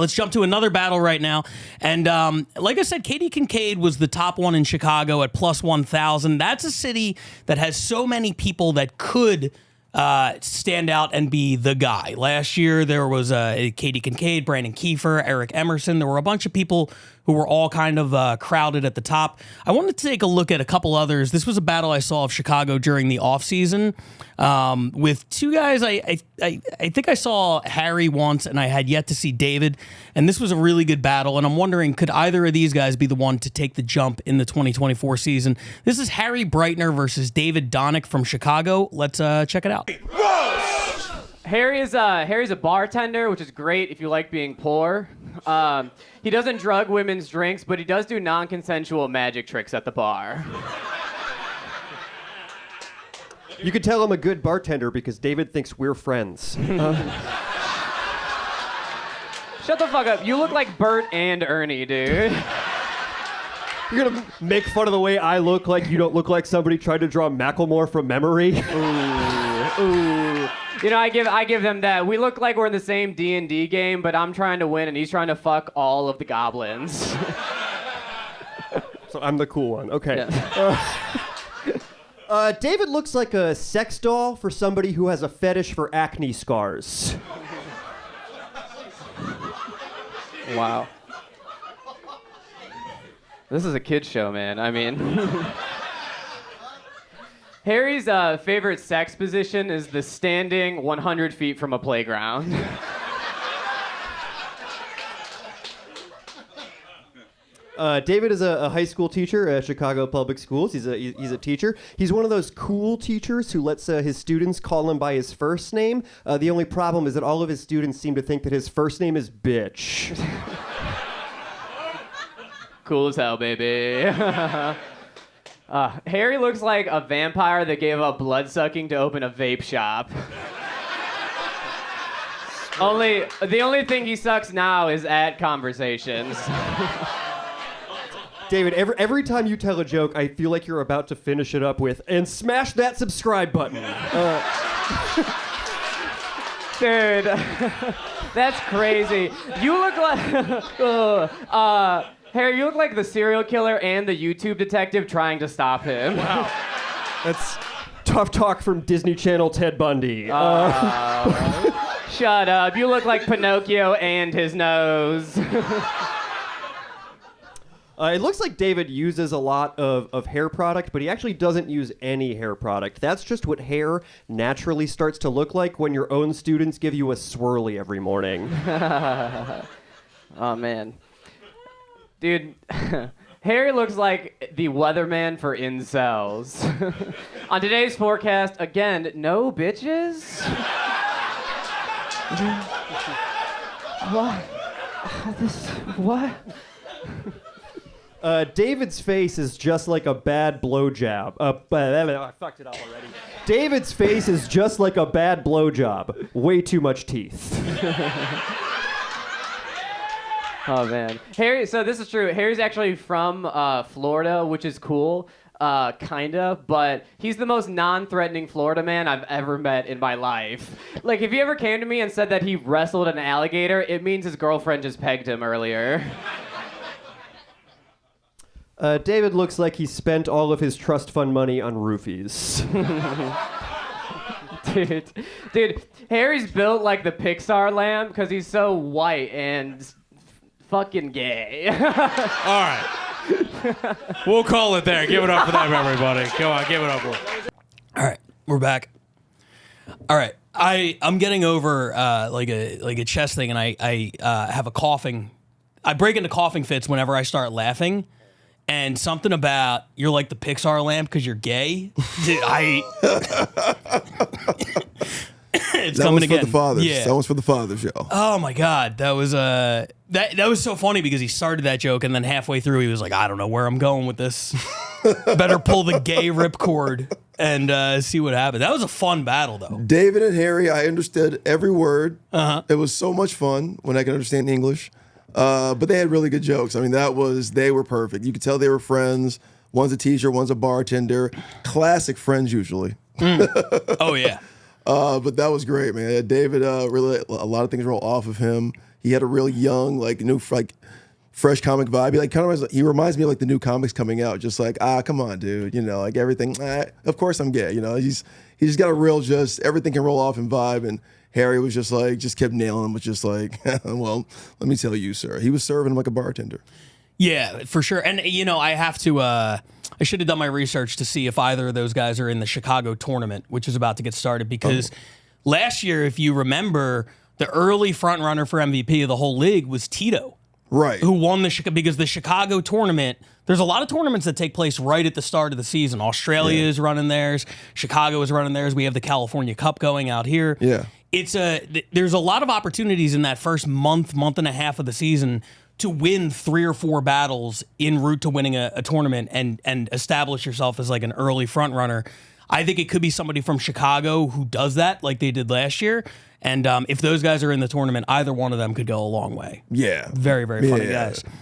Let's jump to another battle right now. And like I said, Katie Kincaid was the top one in Chicago at plus 1,000. That's a city that has so many people that could stand out and be the guy. Last year, there was Katie Kincaid, Brandon Kiefer, Eric Emerson. There were a bunch of people who were all kind of crowded at the top. I wanted to take a look at a couple others. This was a battle I saw of Chicago during the offseason with two guys. I think I saw Harry once, and I had yet to see David. And this was a really good battle. And I'm wondering, could either of these guys be the one to take the jump in the 2024 season? This is Harry Breitner versus David Donnick from Chicago. Let's check it out. Harry's a bartender, which is great if you like being poor. He doesn't drug women's drinks, but he does do non-consensual magic tricks at the bar. You could tell I'm a good bartender because David thinks we're friends. Shut the fuck up. You look like Bert and Ernie, dude. You're gonna make fun of the way I look like you don't look like somebody tried to draw Macklemore from memory? Ooh. You know, I give them that. We look like we're in the same D&D game, but I'm trying to win and he's trying to fuck all of the goblins. So I'm the cool one. Okay. Yeah. David looks like a sex doll for somebody who has a fetish for acne scars. Wow. This is a kid's show, man. I mean... Harry's favorite sex position is the standing 100 feet from a playground. David is a high school teacher at Chicago Public Schools. He's a teacher. He's one of those cool teachers who lets his students call him by his first name. The only problem is that all of his students seem to think that his first name is bitch. Cool as hell, baby. Harry looks like a vampire that gave up blood-sucking to open a vape shop. The only thing he sucks now is at conversations. David, every time you tell a joke, I feel like you're about to finish it up with, and smash that subscribe button. Dude, that's crazy. You look like... Harry, you look like the serial killer and the YouTube detective trying to stop him. Wow. That's tough talk from Disney Channel Ted Bundy. Shut up. You look like Pinocchio and his nose. It looks like David uses a lot of hair product, but he actually doesn't use any hair product. That's just what hair naturally starts to look like when your own students give you a swirly every morning. Oh, man. Dude, Harry looks like the weatherman for incels. On today's forecast, again, no bitches? What? David's face is just like a bad blowjob. I fucked it up already. David's face is just like a bad blowjob. Way too much teeth. Oh, man. Harry, so this is true. Harry's actually from Florida, which is cool, kinda, but he's the most non-threatening Florida man I've ever met in my life. Like, if he ever came to me and said that he wrestled an alligator, it means his girlfriend just pegged him earlier. David looks like he spent all of his trust fund money on roofies. Dude, Harry's built like the Pixar lamp because he's so white and fucking gay. All right. We'll call it there. Give it up for them, everybody. Come on, give it up for them. All right, we're back. All right, I'm getting over like a chest thing, and I have a coughing. I break into coughing fits whenever I start laughing. And something about you're like the Pixar lamp because you're gay. Dude, it's that coming was again. For the fathers. Yeah. That was for the fathers, yo. Oh my God, that was that was so funny because he started that joke and then halfway through he was like, I don't know where I'm going with this. Better pull the gay ripcord and see what happens. That was a fun battle though. David and Harry, I understood every word. Uh-huh. It was so much fun when I could understand English. But they had really good jokes. I mean, they were perfect. You could tell they were friends. One's a teacher, one's a bartender. Classic friends usually. Oh yeah. But that was great, man. David, really, a lot of things roll off of him. He had a real young, like new, like fresh comic vibe. He reminds me of like the new comics coming out. Just like, come on, dude. You know, like everything. Of course I'm gay. You know, he's just got a real, just everything can roll off and vibe. And Harry was just like, just kept nailing him. Was just like, well, let me tell you, sir. He was serving him like a bartender. Yeah, for sure. And, you know, I have to, I should have done my research to see if either of those guys are in the Chicago tournament, which is about to get started. Because last year, if you remember, the early front runner for MVP of the whole league was Tito. Right. Who won because the Chicago tournament, there's a lot of tournaments that take place right at the start of the season. Australia is running theirs. Chicago is running theirs. We have the California Cup going out here. Yeah. There's a lot of opportunities in that first month and a half of the season to win 3 or 4 battles en route to winning a tournament and establish yourself as like an early front runner. I think it could be somebody from Chicago who does that like they did last year. And if those guys are in the tournament, either one of them could go a long way. Yeah. Very, very funny guys.